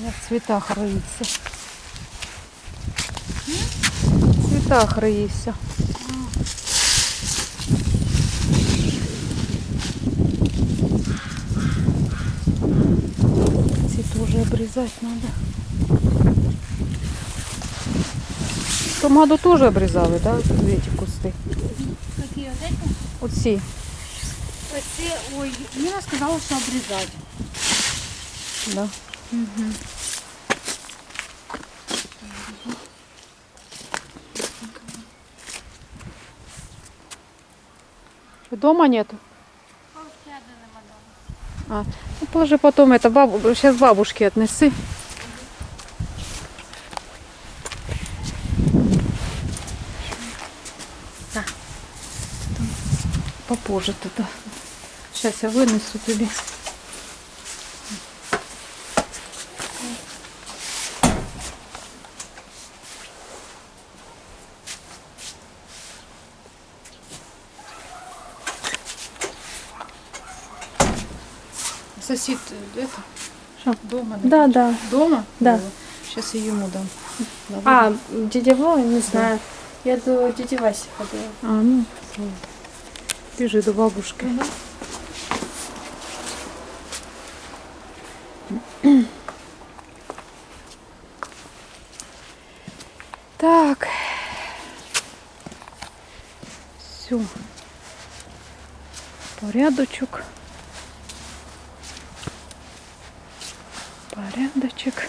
Я в цвітах роїться. В цвітах роїться. Ці теж обрізати треба. В тому году теж обрізали, так? Да? Ці кусти. Какие вот эти? Оці. Ой, Нина сказала, что обрезать. Да. Угу. Дома нету? А, ну положи потом это, сейчас бабушке отнеси. Да. Попозже туда. Сейчас я вынесу тебе. Сосед это? Что? Дома? Да, да. Дома? Да. Сейчас я ему дам. А, дядя Вова, не знаю. Я до дяди Васи ходила. А, ну, бежи до бабушки. Так. Все. Порядочок. Порядочек.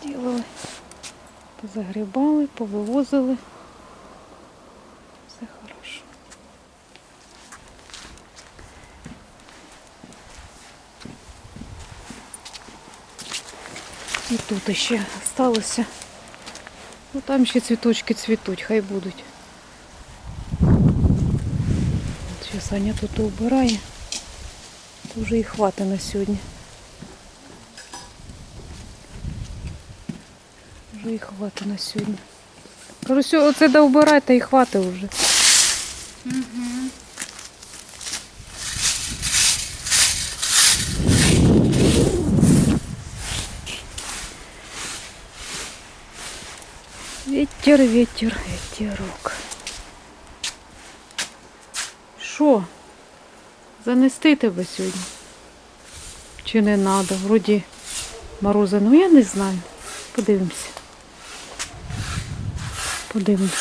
Сделали. Позагрібали, повивозили. Все хорошо. І тут ще залишилося. Ну там ще цвіточки цвітуть, хай будуть. Зараз Аня тут убирає. То вже і хватить на сьогодні. Вже і хватить на сьогодні. Кажу, все, оце доубирай, та і хватить вже. Угу. Ветер, ветер, ветерок. Що? Занести тебе сьогодні? Чи не треба? Вроді морози, ну я не знаю. Подивимося. Подивимося.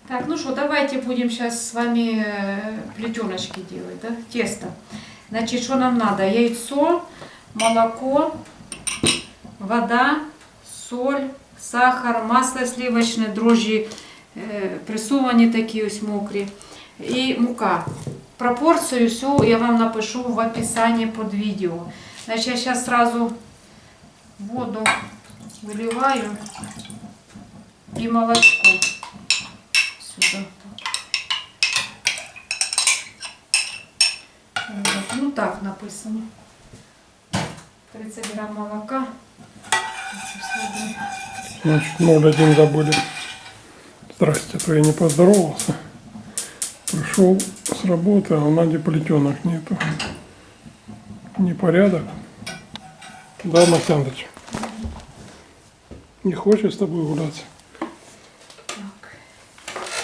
Так, ну что, давайте будем сейчас с вами плетеночки делать, да? Тесто. Значит, что нам надо? Яйцо, молоко, вода, соль, сахар, масло сливочное, дрожжи прессовані такі ось мокрі і мука. Пропорцию всю я вам напишу в описании под видео. Значит, я сейчас сразу воду выливаю и молочко сюда. Вот. Ну так написано. 30 грамм молока. Значит, 0,1 забыли. Здрасте, то я не поздоровался. Пришел с работы, а у Нади плетенок нету. Непорядок. Да, Масяндыч? Не хочешь с тобой гуляться? Так.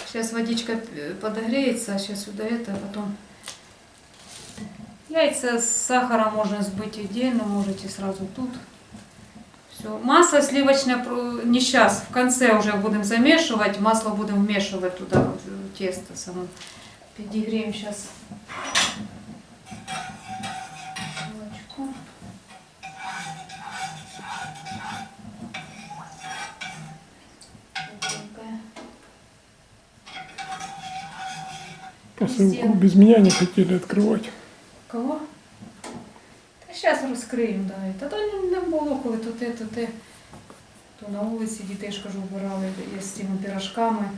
Сейчас водичка подогреется, сейчас сюда это, потом яйца с сахаром можно сбыть отдельно, можете сразу тут. Все. Масло сливочное не сейчас, в конце уже будем замешивать, масло будем вмешивать туда, в тесто само. Подогреем сейчас молочко. Посылку без меня не хотели открывать. Кого? Та зараз розкриємо, да. Та не було, коли то те. То на вулиці дітей, ж кажу, вбирали з цими пирожками.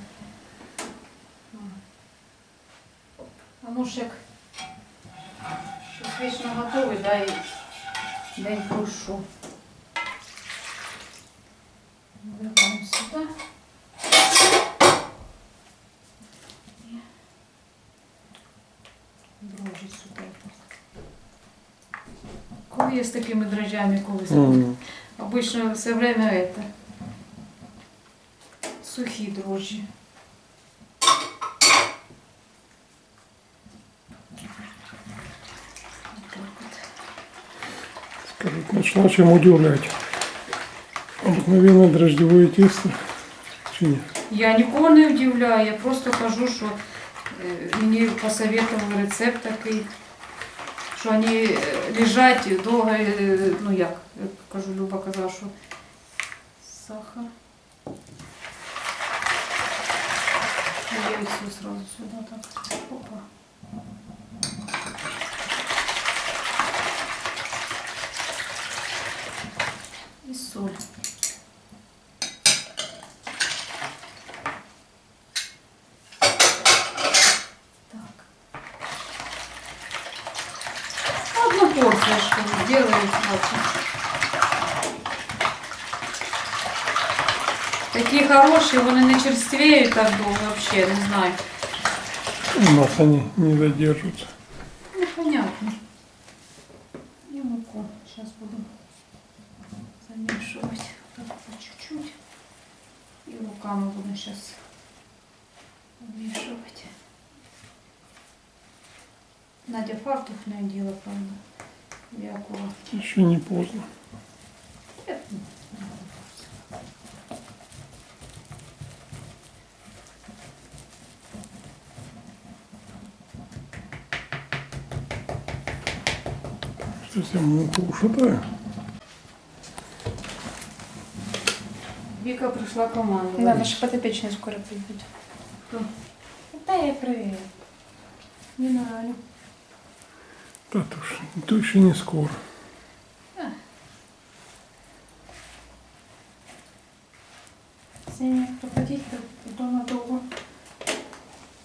А ну ж як щось вічно готовий, да, і день пройшов. Вливаємо сюди. дрожжі сюди. Коли я з такими дрожжами колись. Обычно все время это. Сухие дрожжи. Вот так вот. Скажут, начала чем удивлять. Обыкновенное дрожжевое тесто. Чи ні? Я нікого не удивляю, я просто кажу, що мені посоветували рецепт такий, що вони лежать довго, ну як, кажу, Люба казала, що сахар. Яйцо сразу сюди так. Опа. І соль. Одну порцию, что ли, делаю сразу. Такие хорошие, вони не черствеют так долго вообще, не знаю. У нас они не задержатся. Ну, понятно. И муку сейчас буду замешивать так, по чуть-чуть. И руками буду сейчас вмешивать. Надя фартух не одела, правда. Я аккуратно. Еще не поздно. Сейчас я муку ушатаю. Вика пришла команда. Да, наша подопечная скоро придет. Кто? Да, я проверю. Не надо. Да, то еще не скоро. Сеня, проходить дома долго.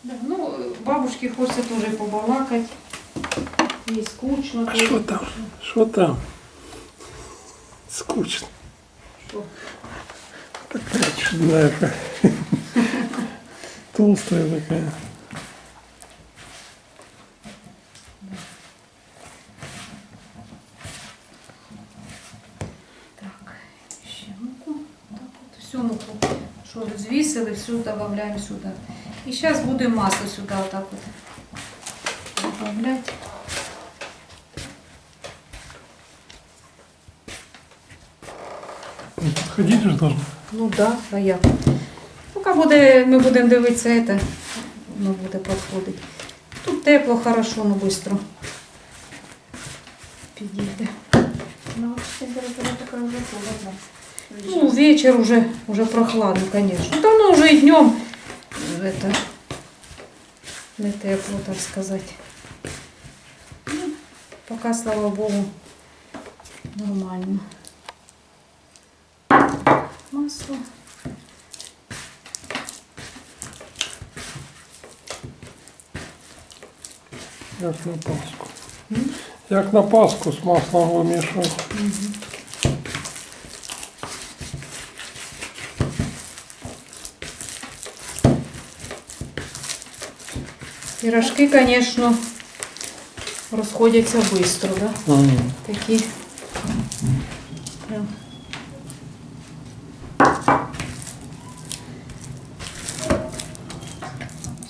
Да, ну, бабушке хочется тоже побалакать. Ей скучно. А тоже что там? скучно. Что там? Скучно. Что? Такая чудная. Толстая такая. Так, еще муку. Так вот, всю муку. Что взвесили, всю добавляем сюда. И сейчас будем масло сюда вот так вот добавлять. Не подходить же должно. Ну да, а як? Поки буде, ми будемо дивитися це, воно буде підходити. Тут тепло, хорошо, но швидко підійде. Ну, температура такая уже холодно. Ну, вечер уже прохладно, конечно. Ну, давно уже и днем это, не тепло, так сказать. Ну, пока, слава Богу, нормально. Масло. Як на Пасху. Як на Пасху з маслом вимішувати. Пирожки, конечно, расходятся быстро, да? Такие. Прям.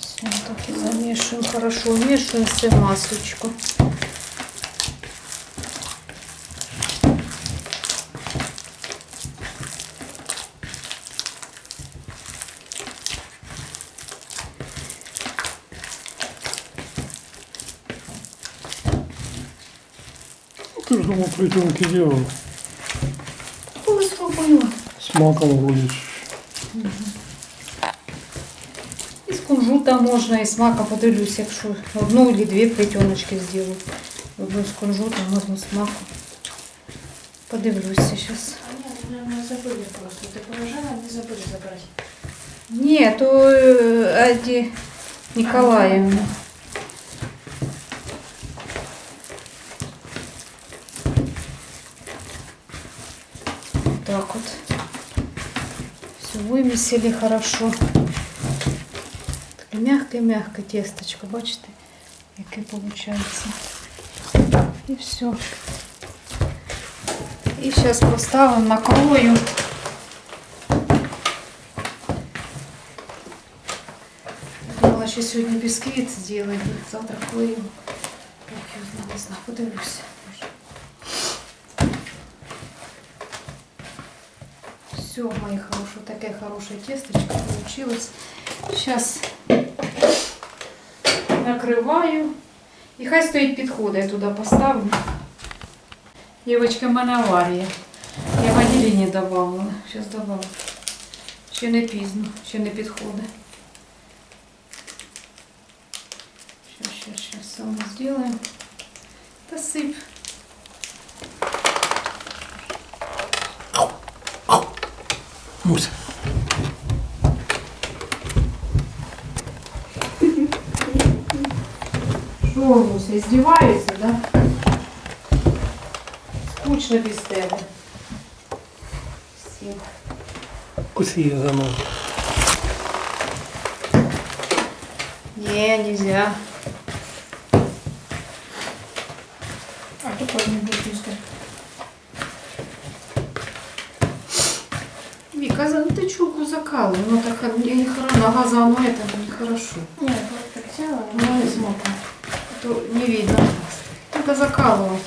Все, так и замешиваем, хорошо вмешиваем все маслечко. Ты же дома плетенки делал. Ой, спокойно. С маком вроде. І з кунжута можна, і з мака подивлюсь, якщо одну або дві плетеночки зроблю. Одну з кунжута, одну з маку. Подивлюся зараз. Они, наверное, забыли просто. Ты положила, они забыли забрать. Ні, то Аді Ніколаївна. Так вот. Все вымесили хорошо. Таке мягке-мягке тесточко, бачите, як гладкий получается. И все. И сейчас поставим, накрою. Думала, что сегодня бисквит сделать, завтра клею. Как я знаю, не знаю, подивлюся. Все, мои хорошие, такая хорошая тесточка получилась. Сейчас накрываю. І хай стоїть підходи, я туди поставлю. Дівчатка, в мене аварія. Я ванілі не добавила. Зараз добавлю. Ще не пізно, ще не підходить. Сейчас все мы сделаем. Посыпь. Муся. Что, Муся, издевается, да? Скучно без тебя. Всем. Куси ее за ноги. Не, нельзя. А какой не будет пусто? Вика, ну ты чулку закалывай. Ну так не хорошо. Нога за мной, это нехорошо. Нет, вот так взяла. Ну, не смотри. А то не видно. Надо закалывать.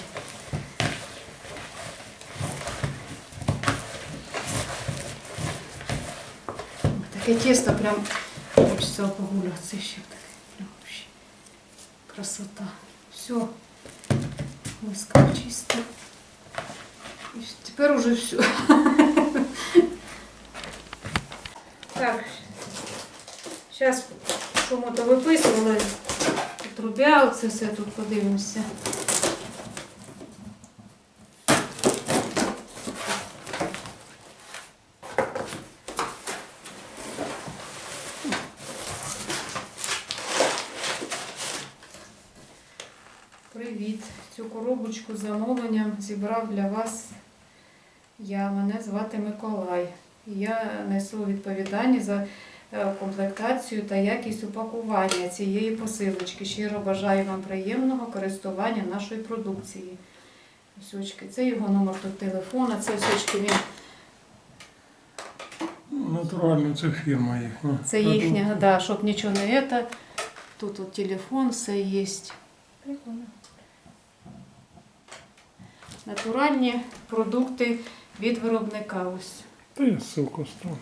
Такое тесто прям хочется погуляться еще. Прям вообще красота. Все. Миска чисто. И теперь уже все. Так. Сейчас що ми то виписували. Трубя, оце все тут подивимося. Привіт! Цю коробочку з замовленням зібрав для вас я. Мене звати Миколай. Я несу відповідальність за комплектацію та якість упакування цієї посилочки. Щиро бажаю вам приємного користування нашої продукції. Ось очки. Це його номер телефона, це ось очки він. Натурально, це фірма їхня. Це їхня, да, щоб нічого не це. Тут от телефон, все є. Прикольно. Натуральні продукти від виробника. Ось. Та я ссылку ставлю.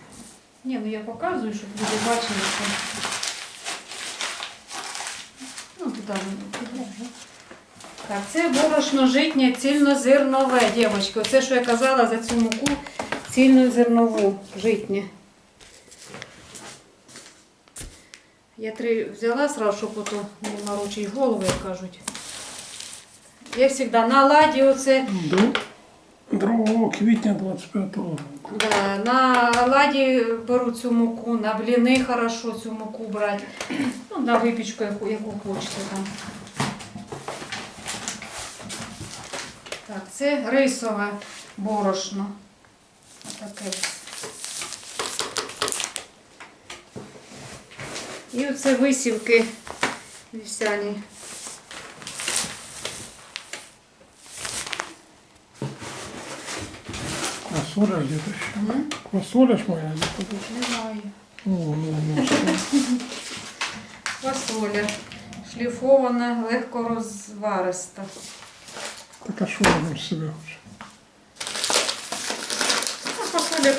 Ні, ну я показую, щоб люди бачили, що. Ну, туди. Так, це борошно житнє цільнозернове, дівчатки. Оце, що я казала за цю муку, цільнозернову житнє. Я 3 взяла сразу, щоб ото не морочить голову, як кажуть. Я завжди на ладі оце. До 2 квітня 25-го року. Да, на ладі беру цю муку, на бліни хорошо цю муку брати. Ну, на випічку, яку хочете там. Так, це рисове борошно. Таке. І оце висівки вівсяні. Квасоля где-то еще. Квасоля ж моя где-то. Не знаю. Ну, что? Фасоля. Шліфована, легко розвариста. Так а что робимо з себе вже? Ну, фасоля.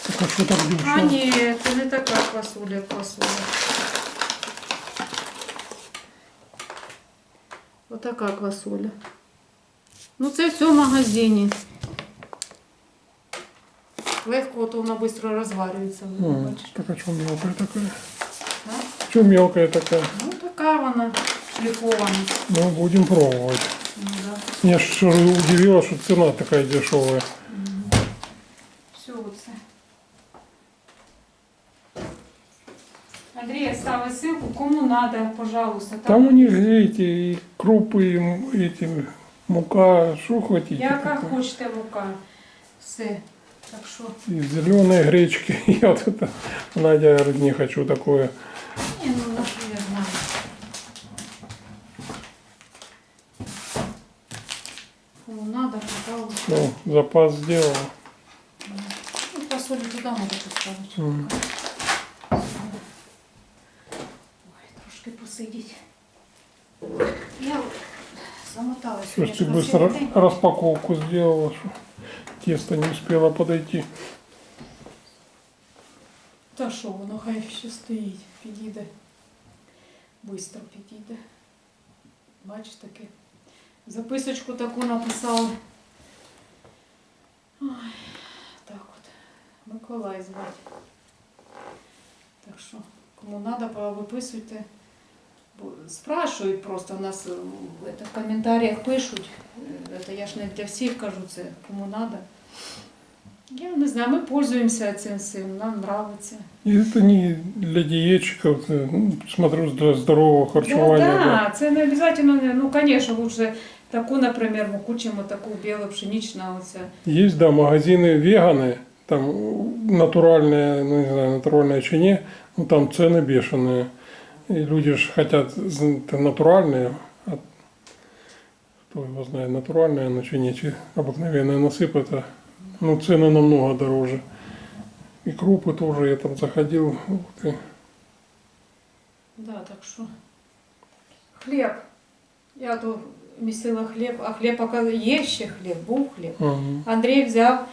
Так а що так А дешево? ні, це не така квасоля. Отака квасоля. Ну це все в магазині. Легко, то вона швидко розварюється. Бачиш? Так а что мелкая такая? Да? Что мелкая такая? Ну така вона шліфована. Ну, будем пробовать. Ну, да. Меня что удивило, что цена такая дешевая. Все оце. Андрій, стави ссылку, кому надо, пожалуйста. Там у них эти и крупы, и эти мука, что хотите. Яка такое. хочете мука. Все. Так що. И зеленые гречки. Я вот это, Надя говорит, не хочу такое. Ні, ну на що я знаю. Кому надо, пожалуйста. Ну, запас сделала. Ну, фасоль туда можете ставить. Мгм. Ой, трошки посидіть. Я замоталась. Слушай, ты быстро распаковку сделала, что тесто не успело подойти. Та що, воно хай ще стоїть, підійде. Бистро підійде. Бач таки. Записочку таку написали. Ой, так от. Миколай звати. Так що, кому треба, виписуйте. Бо спрашують просто, у нас в коментарях пишуть. Це я ж не для всіх кажу це, кому треба. Я не знаю, ми пользуємося цим всім, нам подобається. И это не для диетчиков, это, ну, смотрю, для здорового харчевания. Да, це не обов'язково, ну, звісно, лучше таку, наприклад, муку, чим таку білу пшеничну. Оце. Есть, да, магазины веганы, там натуральные, ну не знаю, натуральное чи не, ну там цены бешеные. И люди же хотят натуральные, а кто его знает, натуральное, но чи не, чи обыкновенное насыпать, а, ну цены намного дороже. И крупы тоже, я там заходил, ух ты. Да, так що. Хліб. Я тут місила хліб, а хліб поки є ще хліб, був хліб. Ага. Андрій взяв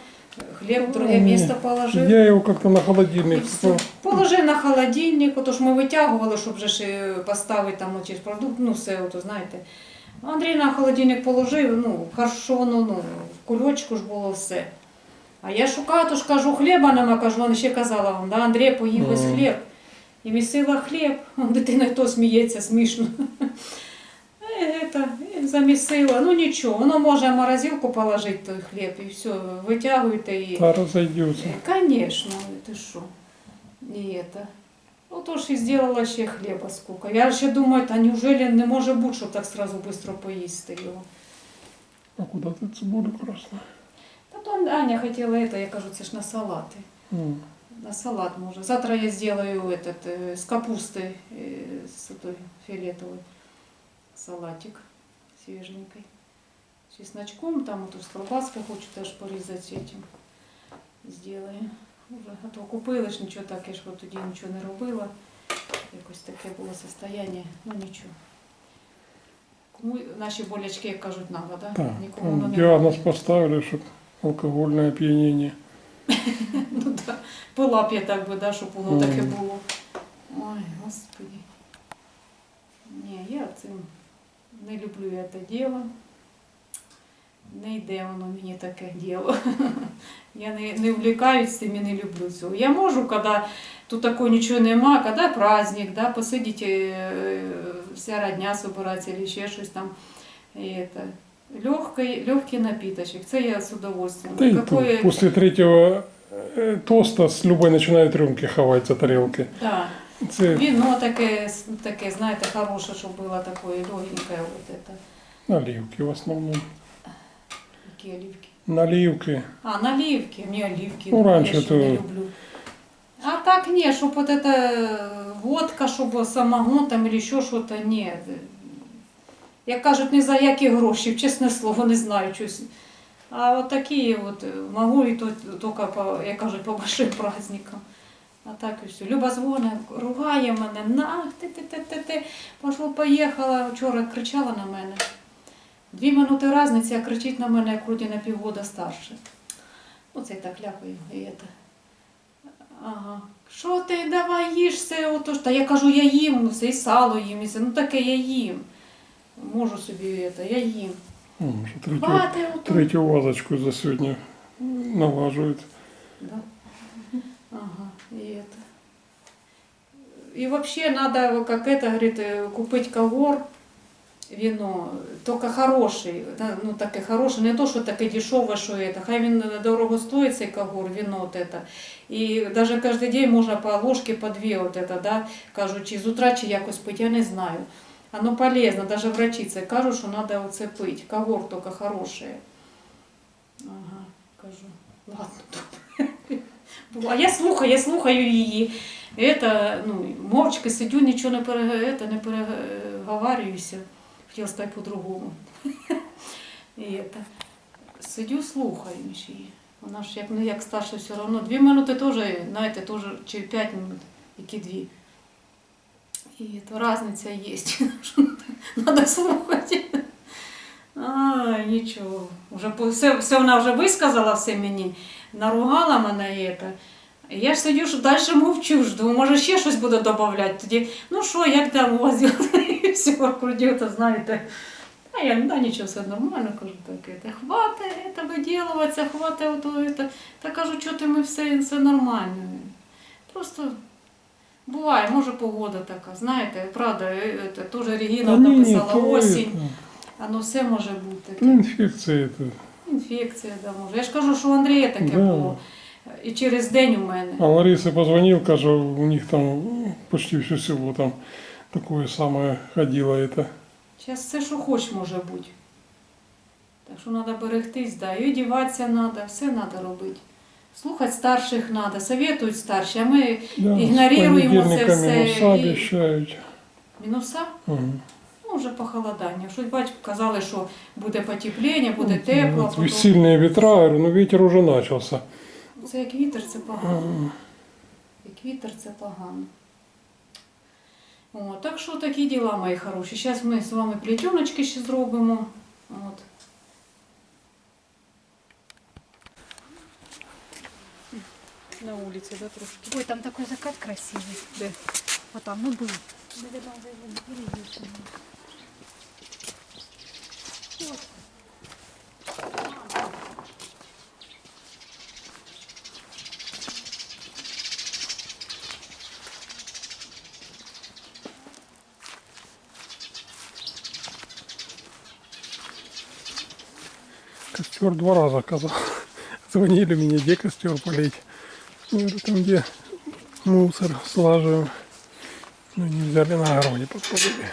хліб, в друге місце положив. Я его как-то на І холодильник все. Положив на холодильник, отож ми витягували, щоб вже ж поставити там оці продукт, ну все, ото, знаєте. Андрій на холодильник положив, ну, хорошо, воно, ну, в кульочку ж було все. А я шукаю, то ж кажу, хліба нема, кажу, вона ще казала вам, да, Андрій поїв весь хліб. І місила хліб, дитина то сміється, смішно. І замісила, ну нічого, воно може в морозилку положити той хліб, і все, витягуєте і... Да, разойдется. Конечно, ти що. І это. Отож і зробила ще хліба скільки. Я ще думаю, та неужели не може бути, щоб так сразу швидко поїсти його. А куда ты цибулю красную? Та то Аня хотіла это, я кажу, це ж на салати. На салат може. Завтра я сделаю этот, с капустой, с этой фиолетовой, салатик свеженький. С чесночком, там вот с колбаской хочу теж порізати этим. Сделаем. Уже, а то купила ж нічого таке, ж тоді нічого не робила. Якось таке було состояние, ну нічого. Кому наші болячки, як кажуть, надо, да? Так, Нікому воно не диагноз поставили, что алкогольное опьянение. Ну да, пила б я так би, да, щоб воно таке було. Ой, Господи. Ні, я цим не люблю я це діло. Не йде воно мені таке діло. Я не увлікаюсь цим і не люблю цього. Я можу, коли тут такого нічого нема, коли праздник, да, посидіти, вся родня збирається, або ще щось там. Легкий напиточек, це я з удовольствием. Да и тут после третьего тоста с любой начинают рюмки хавать за тарелки. Да. Це Вино таке, знаєте, хороше, щоб було таке легеньке. Вот это. наливки в основном. Які оливки? Наливки. А, наливки. Мне оливки. Ну, раньше я ж то- не люблю. А так не, щоб вот это водка, щоб самогон там или ще щось, ні. Як кажуть, ні за які гроші, чесне слово, не знаю щось. А от такі от можу і то тільки, як кажуть, по большим праздникам. А так і все. Люба дзвонить, ругає мене, на, ти, пошло-поїхала. Вчора кричала на мене. 2 минути різниці, а кричить на мене, як вроді на півгода старше. Оце я так ляпаю. І это. Ага. Що ти, давай їж все, ото ж. Та я кажу, я їм, ну все, і сало їм, і все. Ну таке я їм. Можу собі, я їм. Уже Хвати ото. третью вазочку за сегодня налаживают. Да. Ага, и это. И вообще надо, как это, говорит, купить когор, вино, только хороший, ну таке хороший, не то, що таке дешеве, що это, хай він дорого стоїть, цей когор, вино вот это. І навіть кожен день можна по ложці, по 2 вот это, да, кажуть, чи з утра, чи якось пити, я не знаю. Оно полезно, даже врачи це кажуть, що треба оце пити, когор тільки хороший. Ага, кажу, ладно. А я слухаю її. Это, ну, мовчки сидю, нічого не переговарююся. Хотіла сказати по-другому. І это. сидю, слухаю її. Вона ж як не як старша все одно. 2 минути теж, знаєте, теж, чи 5 минут, які 2. І то різниця є. Треба слухати. Нічого. Все вона вже висказала все мені, наругала мене. Я ж сидю, що далі мовчу, жду, може ще щось буде додавати. Тоді, ну що, як там у вас діла? І все, вокруг, то знаєте. А я, да, нічого, все нормально, кажу, так, хватить виділуватися, хватить ото, та кажу, що ти, ми все нормально. Просто буває, може погода така, знаєте, правда, теж Регіна написала осінь, а все може бути. Інфекція це. Інфекція, да, може. Я ж кажу, що у Андрія таке було. І через день у мене. А Лариса позвонил, каже, у них там почти все село там такое самое ходило это. Зараз все, що хоч може бути. Так що треба берегтись, да. І одіватися треба, все треба робити. Слухати старших треба, советують старші, а ми ігноруємо це все. Мінуса обіцяють. Мінуса? Угу. Ну, вже похолодання. Щось батько казали, що буде потепління, буде тепло. Вот, сильні вітра, говорю, ну вітер уже почався. Це як вітер, це погано. Як вітер, це погано. О, так що такі діла, мої хороші. Зараз ми з вами плетеночки ще зробимо. От. На вулиці, да, трошки. Ой, там такой закат красивый. Де? Вот там, ну был. Костер 2 раза казал. Звонили мне, где костер полить. Я говорю, там где мусор слаживаем. Ну не взяли, на огороде подпалили.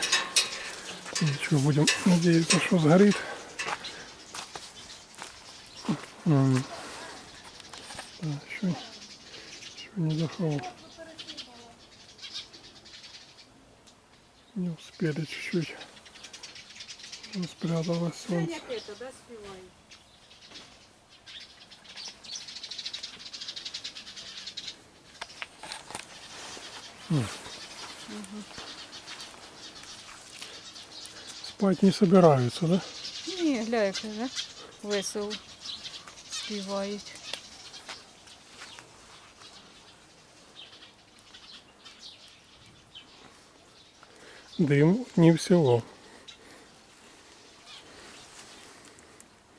Ничего, будем надеяться, что сгорит. Да, еще не дошел. Не успели чуть-чуть. Спряталось солнце. Спать не собираются, да? Ні, гля, як вже весело співають. Дым не всего.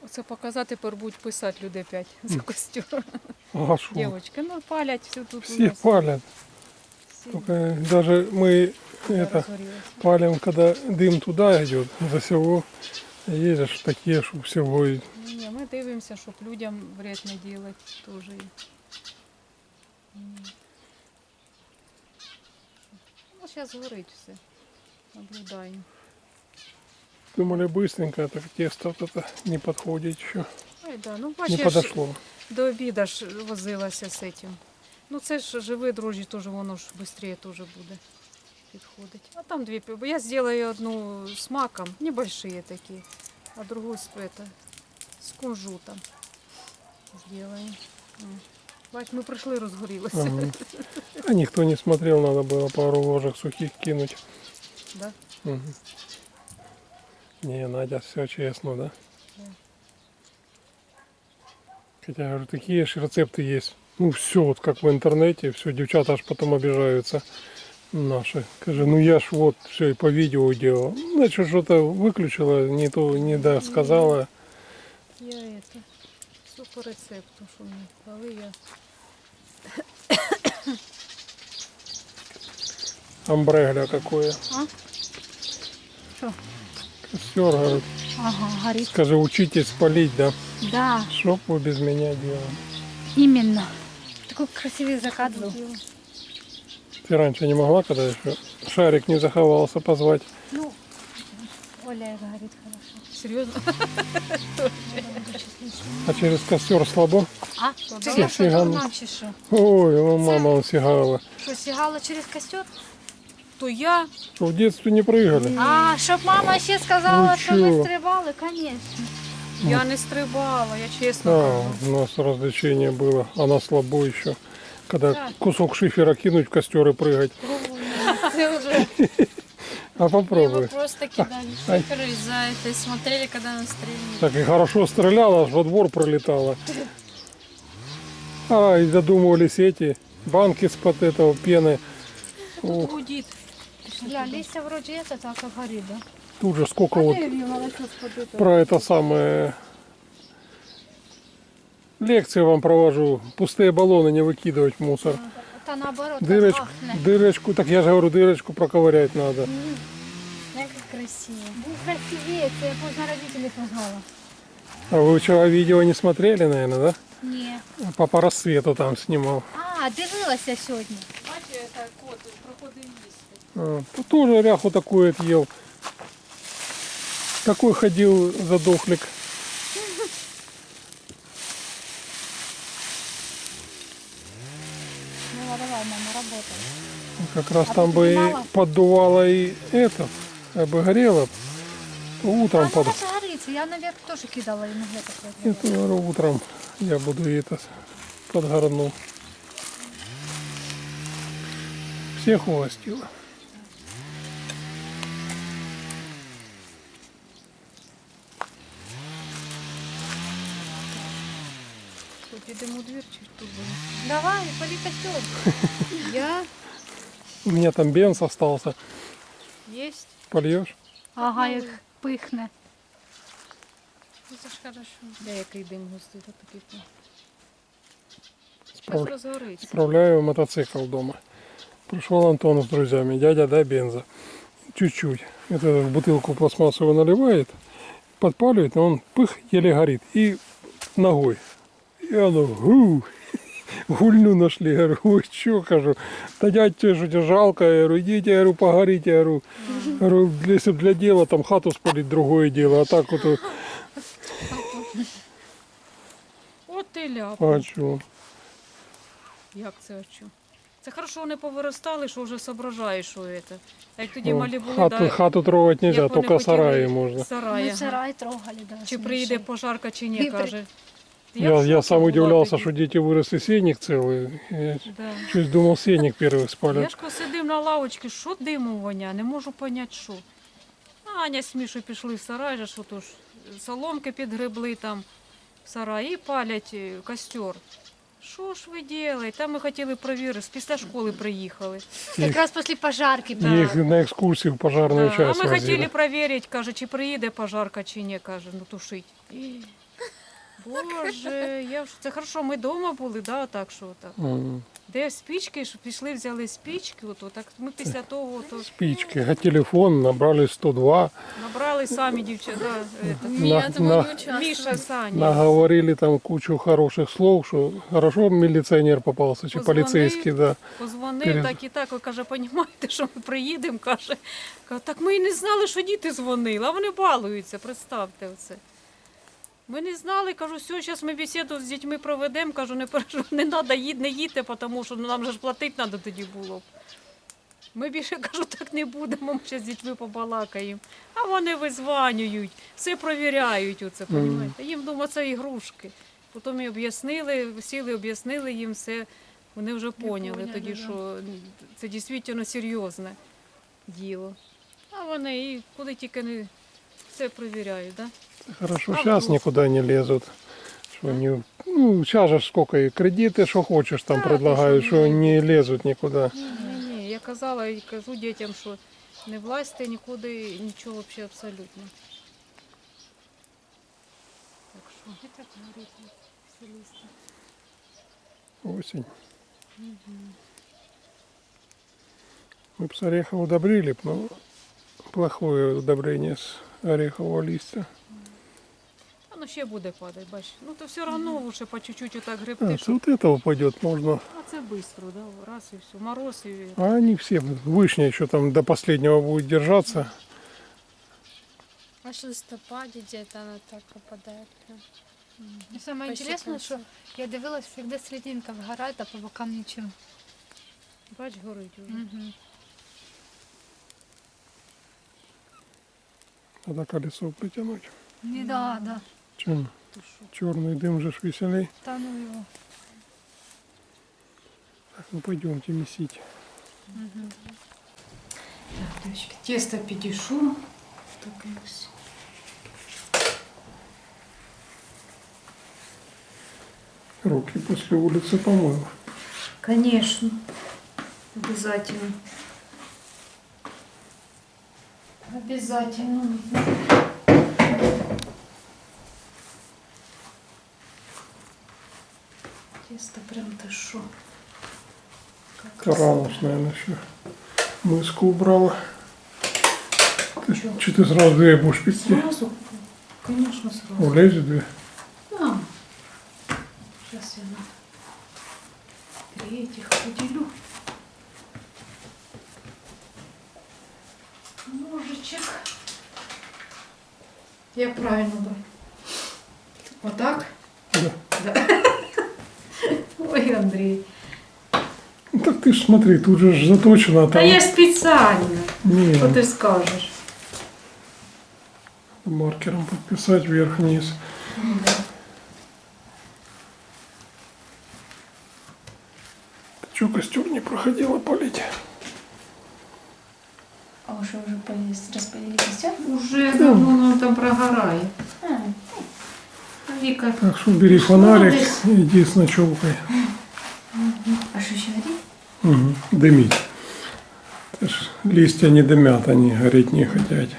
Оце показати, тепер будуть писати людей 5 за костюм. А шо? Дівчатки, ну палять все тут у Все нас. палят. Всі Только даже мы это розгорілося. палим, когда дым туда идет, за село. Едешь такие, что всего. Ні, ми дивимося, щоб людям вред не робити теж. Ну, зараз горить все. Наблюдаємо. Думали быстренько, так тесто вот это не подходит еще. Ой, да, ну Не бачиш, подошло. до обіду ж возилася з цим. Ну це ж живі дрожжі, теж воно ж швидше теж буде підходить. А там 2, бо я зроблю одну з маком, небольшие такі, а другу з кунжутом зробимо. Бач, ми прийшли, розгорілося. Ага. А никто не смотрел, надо было пару ложек сухих кинуть. Да? Угу. Не, Надя, все честно, да? Да. Хотя, я говорю, такие же рецепты есть. Ну, все, вот как в интернете, все, девчата аж потом обижаются наши. Скажи, ну я ж вот все и по видео делал. Значит, что-то выключила, не то, не досказала. Я это, все по рецепту, що мені дали, я. Амбрегля какое. А? Что? Костер, говорит, Ага, горит. скажи, учитесь палить, да? Да, Что вы без меня делали? именно. Такой красивый закат был. Ты раньше не могла, когда еще шарик не заховался, позвать? Ну, Оля говорит хорошо. Серйозно? А через костер слабо? А? Все Ты я что, сиганы. дурна чи що? Ой, о, мама, он сигала. Що, сігала через костер? То я, Что, в детстве не прыгали? А, щоб мама ще сказала, Ну що ми чого? стрибали, конечно. Я не стрибала, я чесно А, кажу. у нас развлечение было. Она слабо еще. Когда кусок шифера кинуть в костер и прыгать. Ты уже А мы попробуй. просто кидали шиферы за это и смотрели, когда она стрельнет. Так и хорошо стреляла, аж во двор пролетала. А, и додумывались эти банки из-под этого пены. Тут гудит. Бля, листья вроде это так как горит, да? Тут же сколько вот про это самое... Лекции вам провожу. Пустые баллоны не выкидывать в мусор. Это наоборот, Дырочку, пахнет. дырочку, так я же говорю, дырочку проковырять надо. Как красиво. Був красивее, це я позна родителей познала. А вы вчера видео не смотрели, наверное, да? Ні. Папа рассвету там снимал. А, дивилася сьогодні. Бачите, це кот проходив їсти. А, тут тоже ряху такую отъел. Такой ходил задохлик. Ну, давай, мама, работай. Как раз А там ты бы и понимала? поддувало и это, обгорело. Утром А под... вона ж гориться, я наверх теж кидала енергетику. Это, говорю, утром я буду это подгорну. Всех угостила. Що, підемо у двір чи тут будемо? Давай, пали костер. Я? У меня там бенз остался. Єсть. Польешь? Ага, як пихне. Это ж хорошо. Де який дим густий, то такий. Справ- Зараз розгориться. Справляю мотоцикл дома. Пришел Антон с друзьями. Дядя, дай бенза. Чуть-чуть. Это в бутылку пластмассовую наливает, подпаливает, и он пых, еле горит. И ногой. И оно гульну нашли. Я говорю, ой, что, хожу. Да дядь, тебе что, жалко. Я говорю, идите, я говорю, погорите. Я говорю, если б для дела, там хату спалить, другое дело. А так вот, От ти ляп. а что? Як це а що? Це хорошо вони повиростали, що вже соображаєш, що це. А як тоді Ну, малі були, хату трогать нельзя, як вони только хотіли сараи можно. Сараї, Ми ага. сарай трогали, да. Чи з приїде Мішею. пожарка, чи ні, І каже. Я в шокі сам була удивлялся, тоді. что дети выросли, сенник целый. Я Да. чуть думал, сенник первый Я спалят. ж сидим на лавочці, що диму воня, не можу поняти, що. А Аня з Мішою пішли в сарай, же, що то ж соломки підгребли там в сараї і палять костер. Що ж ви робите? Там ми хотіли перевірити, після школи приїхали. Якраз після пожарки. Да. Их на экскурсию в пожарную Да. А часть ми хотіли возили. перевірити, каже, чи приїде пожарка, чи ні, каже, ну тушить. Боже, це хорошо, ми вдома були, да, так що так. М, Де спички, що пішли, взяли спички, ото, так ми після того то Спички. А телефон набрали 102. набрали самі дівчата. Меня там на- не участвовала. Міша, Саня. Наговорили там кучу хороших слов, что хорошо милиционер попался, чи Позвонив. полицейский, да. Позвонив, Перед- так і так, він каже, розумієте, що ми приїдемо, каже. Кажу, так ми і не знали, що діти дзвонили, а вони балуються, представте оце. Ми не знали, кажу, все, зараз ми бесіду з дітьми проведемо, кажу, не переживай, не треба, не їдьте, тому що нам же ж платити треба тоді було. Ми більше, кажу, так не будемо, ми зараз з дітьми побалакаємо. А вони визванюють, все провіряють, оце, розумієте. Їм, думаю, це ігрушки. Потім і об'яснили, сіли, об'яснили їм все. Вони вже поняли тоді, що це дійсно серйозне діло. А вони і куди тільки не все перевіряють, так? Да? Хорошо, А сейчас вдруг? никуда не лезут. Что не, ну, сейчас же сколько и кредиты, что хочешь, там Да, предлагают, то, что что не не лезут никуда. Ні, я казала і кажу дітям, що не влазьте нікуди, нічого взагалі абсолютно. Так що. Так горить, все листя. Осень. Мы бы с ореха удобрили, б, но плохое удобрение с орехового листья. Воно ще буде падати, бачиш. Ну то все одно лучше по чуть-чуть отак А, гребти, это що... вот это упадет, можно. А це швидко, да? Раз і все. Мороз і... А они все, вышня еще там до последнего будет держаться. Аж в листопаді где-то она так попадает. Прям. І саме Почти інтересне, конце. що я дивилась, завжди серединка вгорає, а по бокам нічого. Бач, горить вже. Угу. Надо колесо притянуть. Да, да. Чем? Черный дым же ж веселей. Та ну его. Так, ну пойдемте месить. Так, девочки, тесто підійшло. Таке ось. Руки после улицы помыла. Конечно. Обязательно. Обязательно. Тесто прям то шо. Как Рано ж, наверное, еще мыску убрала. Чё? Че ты сразу две будешь пекти? Сразу? Конечно, сразу. Влезет две? А, сейчас я на третьих поделю. Ножичек. Я правильно брать. Вот так? Да. Да. Ой, Андрей. Ну, так ты ж смотри, тут же ж заточено, а Да там... я специально. Не, Что ты скажешь? маркером подписать вверх-вниз. Да. Ты что, костер не проходила полить? А вы что, уже распалили костер? Уже давно он там прогорает. Вика. Так что бери фонарик Молодец. и иди с ночевкой. А что еще один? Угу. Дымить. Это ж листья не дымят, они гореть не хотят.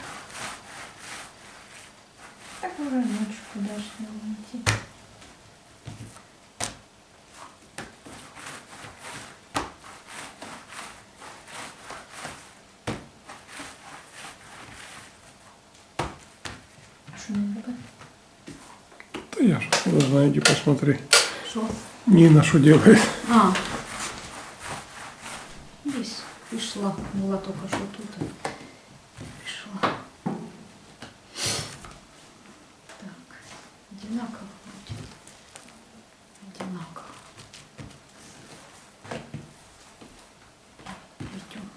Так уже ночью куда же нам идти? А что надо было? Да я же должна, иди посмотри. Что? Нина что делает? А. Здесь пришла. Была только что тут. Пришла. Так. Одинаково будет. Одинаково. Идем.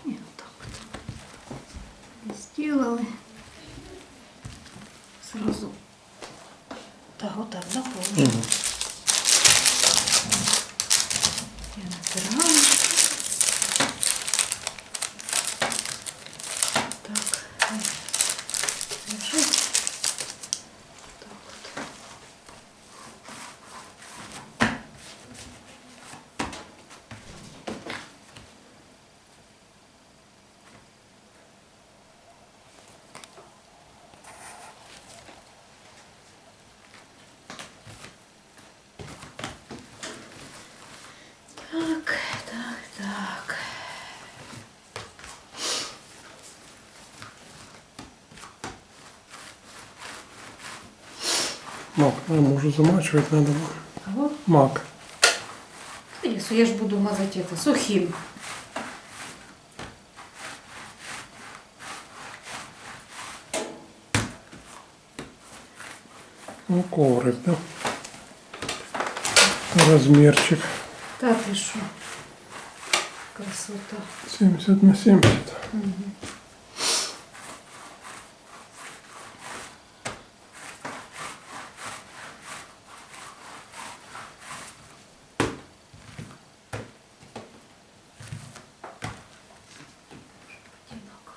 И вот так вот сделали. Сразу. Так, вот так, да, положим. Я натираю. Так. Лежит. Так вот. Так, так, так. Мак, нам уже замачивать надо было. Кого? Мак. Если я ж буду мазать это сухим. Ну, коврик, да? Размерчик Да ты шо? Красота. 70 на 70. Одинаково.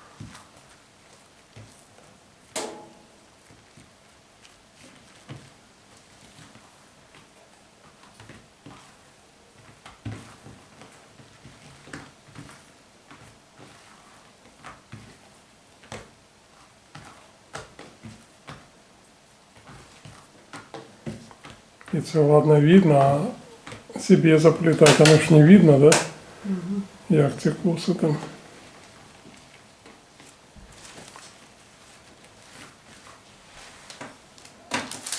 И це ладно видно, а себе заплетать, оно ж не видно, да? Як ці коси там.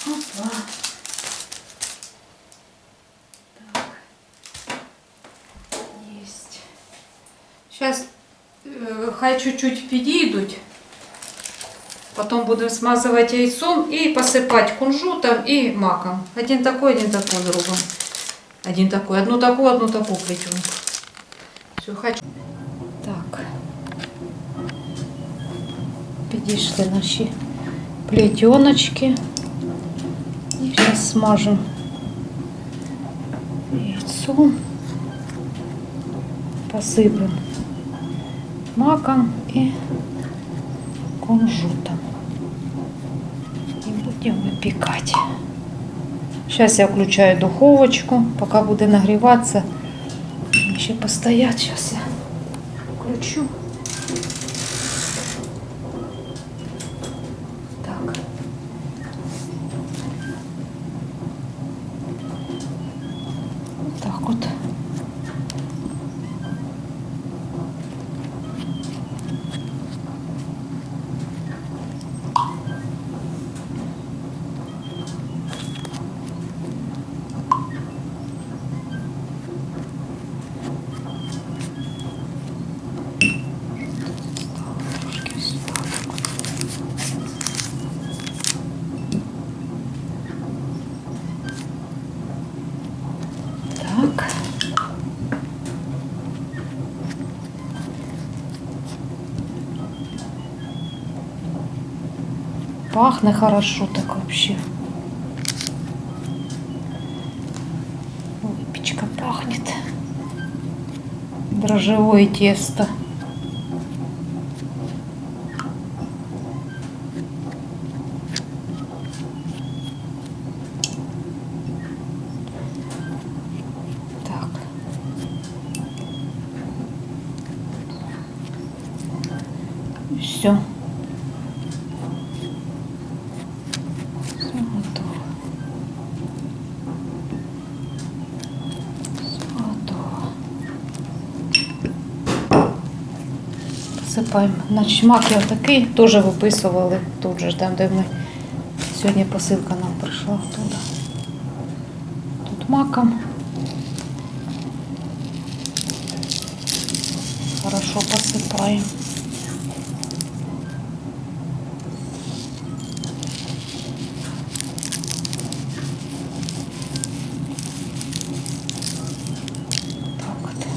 Опа. Так. Есть. Сейчас хай чуть-чуть підійдуть. Потом будем смазывать яйцом и посыпать кунжутом и маком. Один такой зробимо. Один такой, одну такую плетенку. Все, хочу. Так. Підійшли наші плетеночки. И сейчас смажем яйцо. Посыпем маком и кунжутом. И будем выпекать. Сейчас я включаю духовочку, пока будет нагреваться. Еще постоять. Сейчас я включу. Так. Вот так вот. Так. Пахнет хорошо так вообще. Выпечка пахнет. Дрожжевое тесто. Так. И все. Все готово. Все готово. Посипаємо. Значить, мак я такий теж виписували тут же, там, де ми сьогодні посилка нам прийшла оттуда. Тут маком. Хорошо посипаємо. Так от.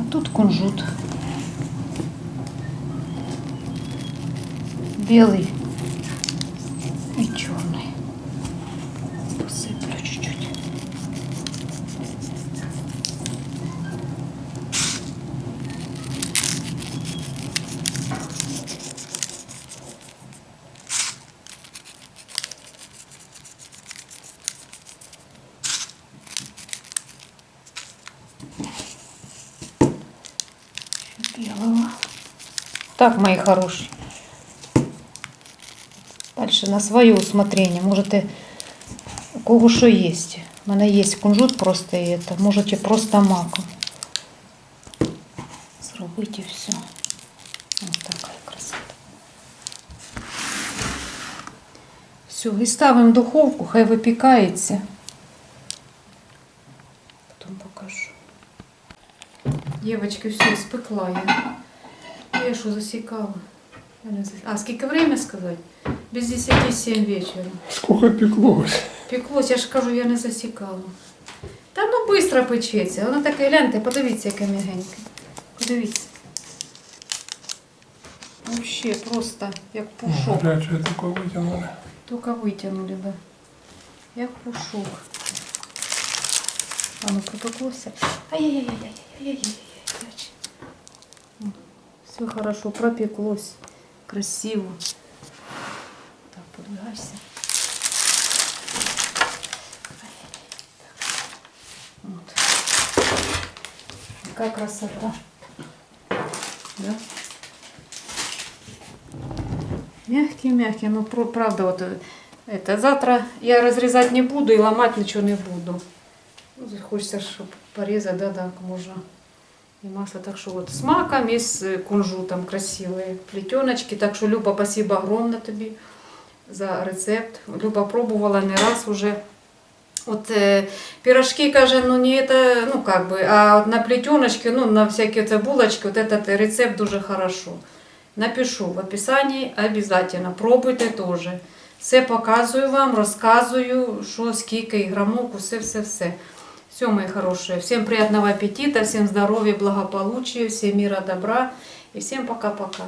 А тут кунжут. Белый и черный. Посыплю чуть-чуть. Белого. Так, мои хорошие. Дальше на свое усмотрение. Можете, у кого что есть. У меня есть кунжут просто и это. Можете просто маком зробити і все. Ось така красота. Все, і ставимо в духовку, хай випікається. Потім покажу. Девочки, все, испекла я. Я что, засекала? А, сколько время сказать? Без 10-7 вечера. Сколько пеклось. Пеклось, я ж кажу, я не засікала. Та ну швидко печеться. Воно таке, гляньте, подивіться, яке м'ягеньке. Подивіться. Вообще просто як пушок. Горячее такое вытянули. Тільки витягнули би. Як пушок. А ну пропеклося. Ай-яй-яй-яй-яй-яй-яй-яй. Все хорошо, пропеклось. Красиво. Так, подвигайся. Вот. Какая красота. Да? Мягкий-мягкий. Ну, правда, вот это завтра я разрезать не буду и ломать ничего не буду. Ну, хочется, чтобы порезать, да, можно И масло, так что вот с маком и с кунжутом красивые плетеночки. Так что, Люба, спасибо огромное тебе за рецепт. Люба пробовала не раз уже. Вот пирожки, каже, ну не это, ну как бы, а вот на плетеночке, ну на всякие это булочки, вот этот рецепт дуже хорошо. Напишу в описании обязательно. Пробуйте тоже. Все показую вам, розказую, що, скільки, грамок, все. Все, мои хорошие. Всем приятного аппетита, всем здоровья, благополучия, всем мира, добра. И всем пока-пока.